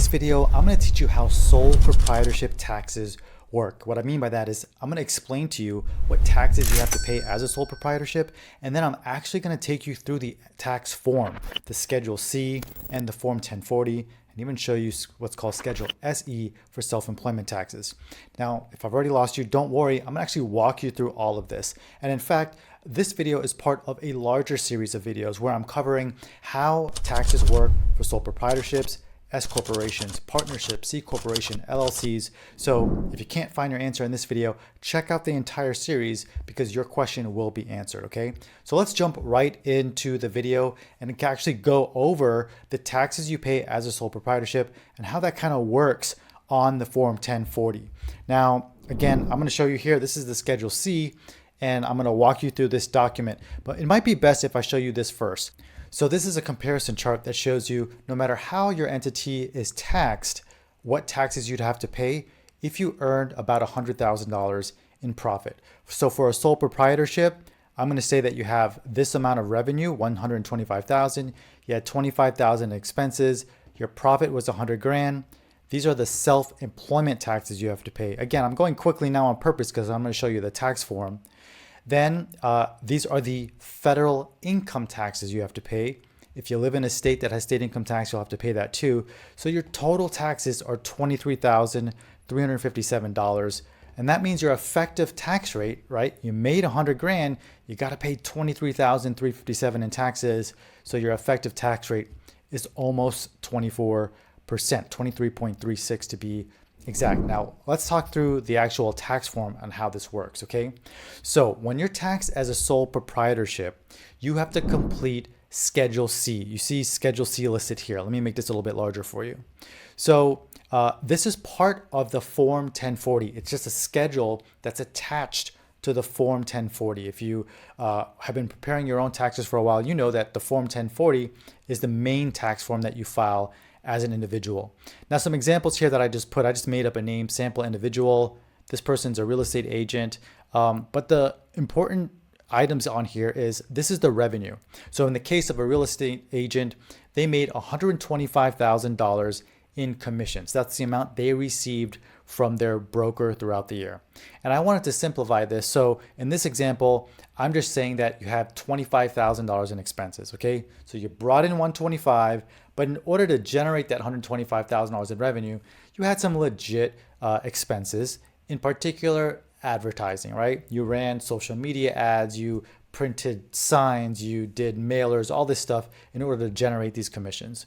this video, I'm going to teach you how sole proprietorship taxes work. What I mean by that is I'm going to explain to you what taxes you have to pay as a sole proprietorship, and then I'm actually going to take you through the tax form, the Schedule C and the Form 1040, and even show you what's called Schedule SE for self-employment taxes. Now, if I've already lost you, don't worry. I'm going to actually walk you through all of this. And in fact, this video is part of a larger series of videos where I'm covering how taxes work for sole proprietorships, S corporations, partnerships, C corporation, LLCs. So if you can't find your answer in this video, check out the entire series because your question will be answered, okay? So let's jump right into the video and actually go over the taxes you pay as a sole proprietorship and how that kind of works on the Form 1040. Now, again, I'm going to show you here, this is the Schedule C, and I'm going to walk you through this document, but it might be best if I show you this first. So this is a comparison chart that shows you no matter how your entity is taxed, what taxes you'd have to pay if you earned about $100,000 in profit. So for a sole proprietorship, I'm going to say that you have this amount of revenue, $125,000, you had $25,000 in expenses, your profit was $100,000. These are the self-employment taxes you have to pay. Again, I'm going quickly now on purpose because I'm going to show you the tax form. Then these are the federal income taxes you have to pay. If you live in a state that has state income tax, you'll have to pay that too. So your total taxes are $23,357. And that means your effective tax rate, right? You made $100,000, you got to pay $23,357 in taxes. So your effective tax rate is almost 24%, 23.36 to be exact. Now, let's talk through the actual tax form and how this works, okay? So when you're taxed as a sole proprietorship, you have to complete Schedule C. You see Schedule C listed here. Let me make this a little bit larger for you. So this is part of the Form 1040. It's just a schedule that's attached to the Form 1040. If you have been preparing your own taxes for a while, you know that the Form 1040 is the main tax form that you file as an individual. Now, some examples here that I just made up a name, sample individual. This person's a real estate agent. But the important items on here is this is the revenue. So in the case of a real estate agent, they made $125,000 in commissions. That's the amount they received from their broker throughout the year. And I wanted to simplify this. So in this example, I'm just saying that you have $25,000 in expenses, okay? So you brought in $125,000, but in order to generate that $125,000 in revenue, you had some legit expenses, in particular advertising, right? You ran social media ads, you printed signs, you did mailers, all this stuff in order to generate these commissions.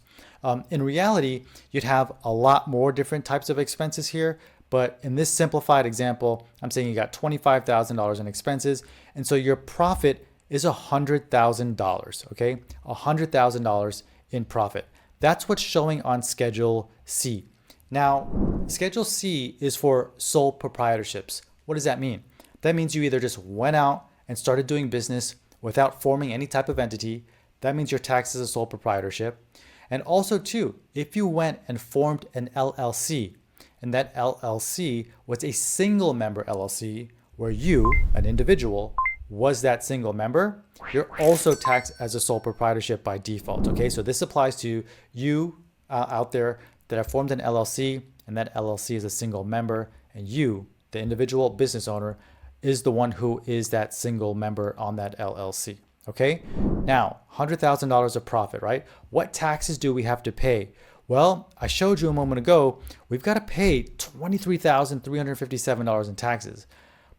In reality, you'd have a lot more different types of expenses here, but in this simplified example, I'm saying you got $25,000 in expenses, and so your profit is $100,000, okay? $100,000 in profit. That's what's showing on Schedule C. Now, Schedule C is for sole proprietorships. What does that mean? That means you either just went out and started doing business without forming any type of entity. That means you're taxed as a sole proprietorship. And also too, if you went and formed an LLC, and that LLC was a single member LLC where you, an individual, was that single member, you're also taxed as a sole proprietorship by default, okay? So this applies to you out there that have formed an LLC, and that LLC is a single member, and you, the individual business owner, is the one who is that single member on that LLC, okay? Now, $100,000 of profit, right? What taxes do we have to pay? Well, I showed you a moment ago, we've got to pay $23,357 in taxes,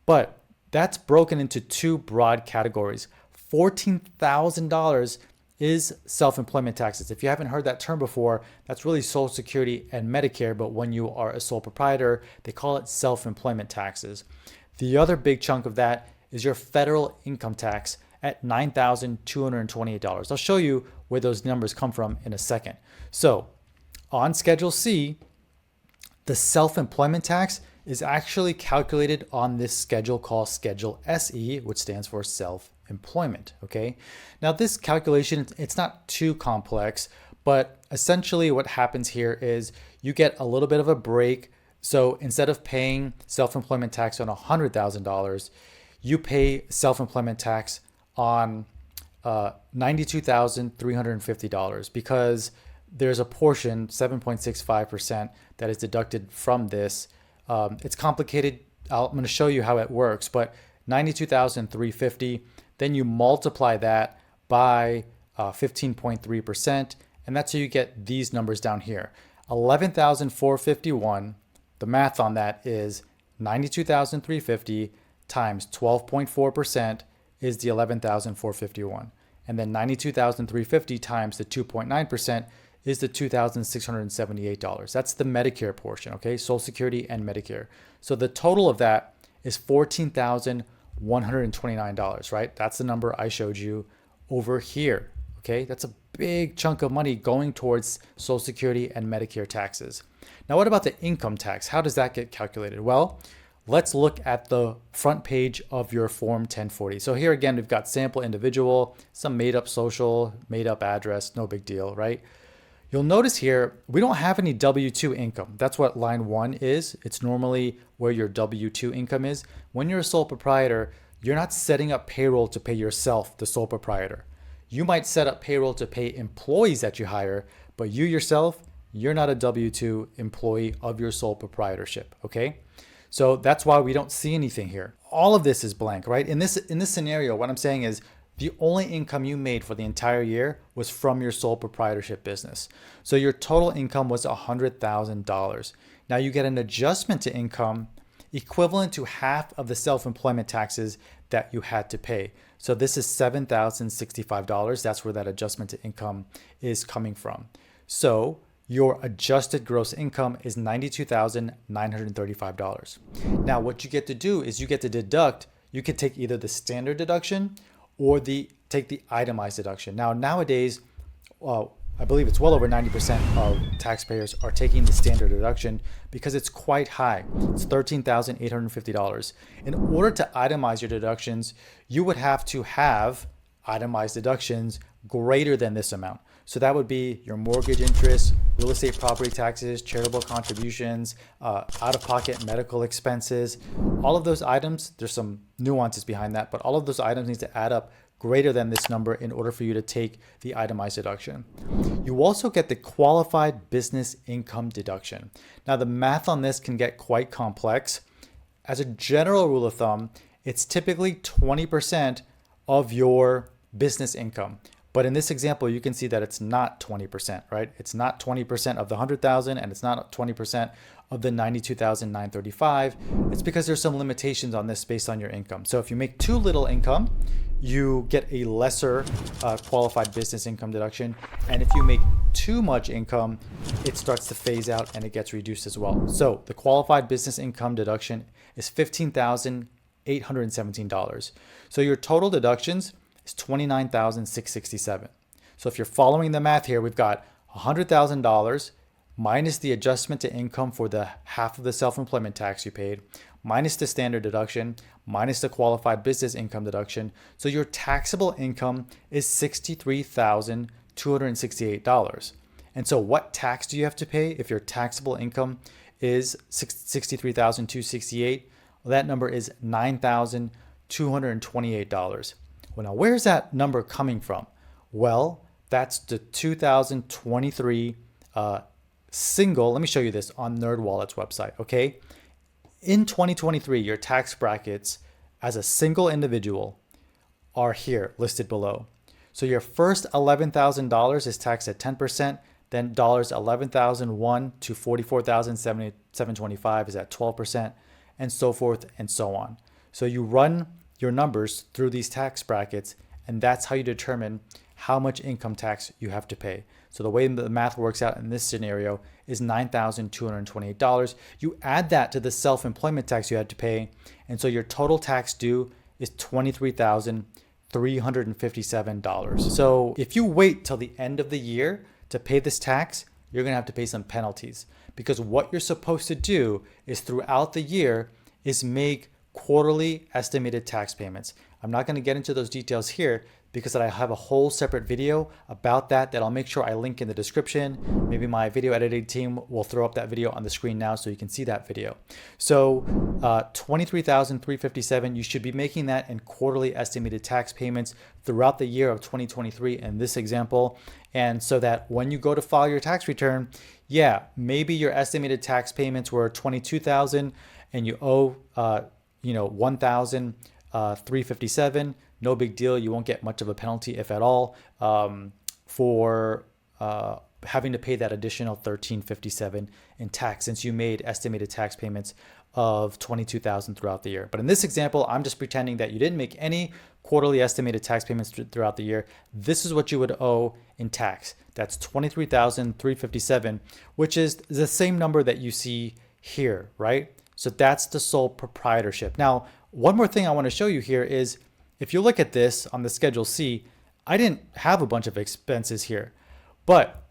but that's broken into two broad categories. $14,000 is self-employment taxes. If you haven't heard that term before, that's really Social Security and Medicare, but when you are a sole proprietor, they call it self-employment taxes. The other big chunk of that is your federal income tax at $9,228. I'll show you where those numbers come from in a second. So on Schedule C, the self-employment tax is actually calculated on this schedule called Schedule SE, which stands for self-employment, okay? Now this calculation, it's not too complex, but essentially what happens here is you get a little bit of a break. So instead of paying self-employment tax on $100,000, you pay self-employment tax on $92,350 because there's a portion, 7.65%, that is deducted from this. It's complicated. I'm going to show you how it works, but 92,350, then you multiply that by 15.3%, and that's how you get these numbers down here. 11,451, the math on that is 92,350 times 12.4% is the 11,451. And then 92,350 times the 2.9% is the $2,678. That's the Medicare portion, okay? Social Security and Medicare. So the total of that is $14,129, right? That's the number I showed you over here, okay? That's a big chunk of money going towards Social Security and Medicare taxes. Now, what about the income tax? How does that get calculated? Well, let's look at the front page of your Form 1040. So here again, we've got sample individual, some made up social, made up address, no big deal, right? You'll notice here, we don't have any W-2 income. That's what line 1 is. It's normally where your W-2 income is. When you're a sole proprietor, you're not setting up payroll to pay yourself, the sole proprietor. You might set up payroll to pay employees that you hire, but you yourself, you're not a W-2 employee of your sole proprietorship, okay? So that's why we don't see anything here. All of this is blank, right? In this scenario, what I'm saying is the only income you made for the entire year was from your sole proprietorship business. So your total income was $100,000. Now you get an adjustment to income equivalent to half of the self-employment taxes that you had to pay. So this is $7,065. That's where that adjustment to income is coming from. So your adjusted gross income is $92,935. Now, what you get to do is you get to deduct, you could take either the standard deduction or take the itemized deduction. Now, nowadays, I believe it's well over 90% of taxpayers are taking the standard deduction because it's quite high. It's $13,850. In order to itemize your deductions, you would have to have itemized deductions greater than this amount. So that would be your mortgage interest, real estate property taxes, charitable contributions, out-of-pocket medical expenses. All of those items, there's some nuances behind that, but all of those items need to add up greater than this number in order for you to take the itemized deduction. You also get the qualified business income deduction. Now the math on this can get quite complex. As a general rule of thumb, it's typically 20% of your business income. But in this example, you can see that it's not 20%, right? It's not 20% of the 100,000 and it's not 20% of the 92,935. It's because there's some limitations on this based on your income. So if you make too little income, you get a lesser qualified business income deduction. And if you make too much income, it starts to phase out and it gets reduced as well. So the qualified business income deduction is $15,817. So your total deductions is $29,667. So if you're following the math here, we've got $100,000 minus the adjustment to income for the half of the self-employment tax you paid, minus the standard deduction, minus the qualified business income deduction. So your taxable income is $63,268. And so what tax do you have to pay if your taxable income is $63,268? Well, that number is $9,228. Well, now where's that number coming from? Well, that's the 2023 single. Let me show you this on NerdWallet's website, okay? In 2023, your tax brackets as a single individual are here listed below. So your first $11,000 is taxed at 10%, then $11,001 to $44,725 is at 12%, and so forth and so on. So you run your numbers through these tax brackets, and that's how you determine how much income tax you have to pay. So the way the math works out in this scenario is $9,228. You add that to the self-employment tax you had to pay, and so your total tax due is $23,357. So if you wait till the end of the year to pay this tax, you're gonna have to pay some penalties, because what you're supposed to do is throughout the year is make quarterly estimated tax payments. I'm not going to get into those details here because I have a whole separate video about that I'll make sure I link in the description. Maybe my video editing team will throw up that video on the screen now so you can see that video. So $23,357, you should be making that in quarterly estimated tax payments throughout the year of 2023 in this example. And so that when you go to file your tax return, yeah, maybe your estimated tax payments were $22,000 and you owe $1,357. No big deal. You won't get much of a penalty, if at all, for having to pay that additional $1,357 in tax, since you made estimated tax payments of $22,000 throughout the year. But in this example, I'm just pretending that you didn't make any quarterly estimated tax payments throughout the year. This is what you would owe in tax. That's $23,357, which is the same number that you see here, right? So that's the sole proprietorship. Now, one more thing I want to show you here is, if you look at this on the Schedule C, I didn't have a bunch of expenses here, but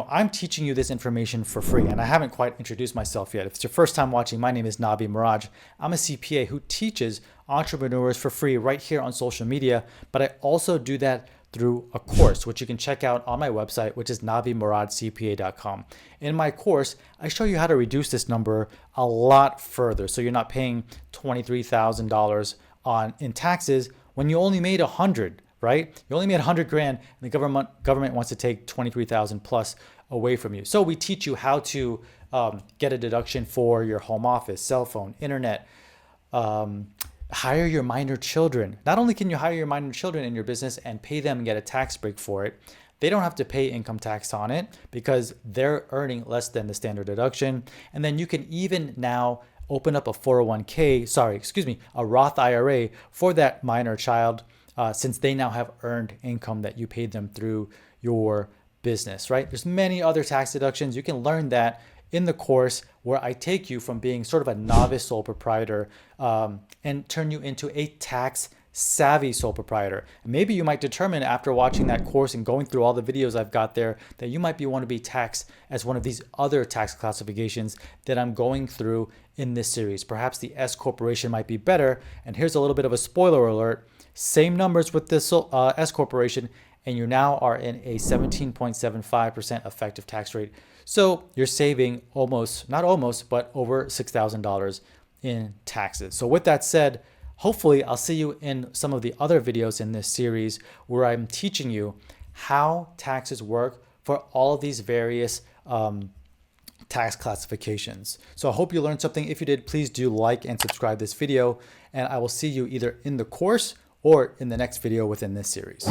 I'm teaching you this information for free, and I haven't quite introduced myself yet. If it's your first time watching, my name is Navi Maraj. I'm a CPA who teaches entrepreneurs for free right here on social media, but I also do that through a course, which you can check out on my website, which is navimarajcpa.com. In my course, I show you how to reduce this number a lot further, so you're not paying $23,000 in taxes when you only made 100, right? You only made 100 grand, and the government wants to take 23,000 plus away from you. So we teach you how to get a deduction for your home office, cell phone, internet, hire your minor children. Not only can you hire your minor children in your business and pay them and get a tax break for it, they don't have to pay income tax on it because they're earning less than the standard deduction. And then you can even now open up a 401k, a Roth IRA for that minor child, since they now have earned income that you paid them through your business, right? There's many other tax deductions. You can learn that in the course, where I take you from being sort of a novice sole proprietor and turn you into a tax savvy sole proprietor. And maybe you might determine after watching that course and going through all the videos I've got there that you might want to be taxed as one of these other tax classifications that I'm going through in this series. Perhaps the S corporation might be better. And here's a little bit of a spoiler alert. Same numbers with this S corporation, and you now are in a 17.75% effective tax rate. So you're saving not almost, but over $6,000 in taxes. So with that said, hopefully I'll see you in some of the other videos in this series where I'm teaching you how taxes work for all of these various tax classifications. So I hope you learned something. If you did, please do like and subscribe this video, and I will see you either in the course or in the next video within this series.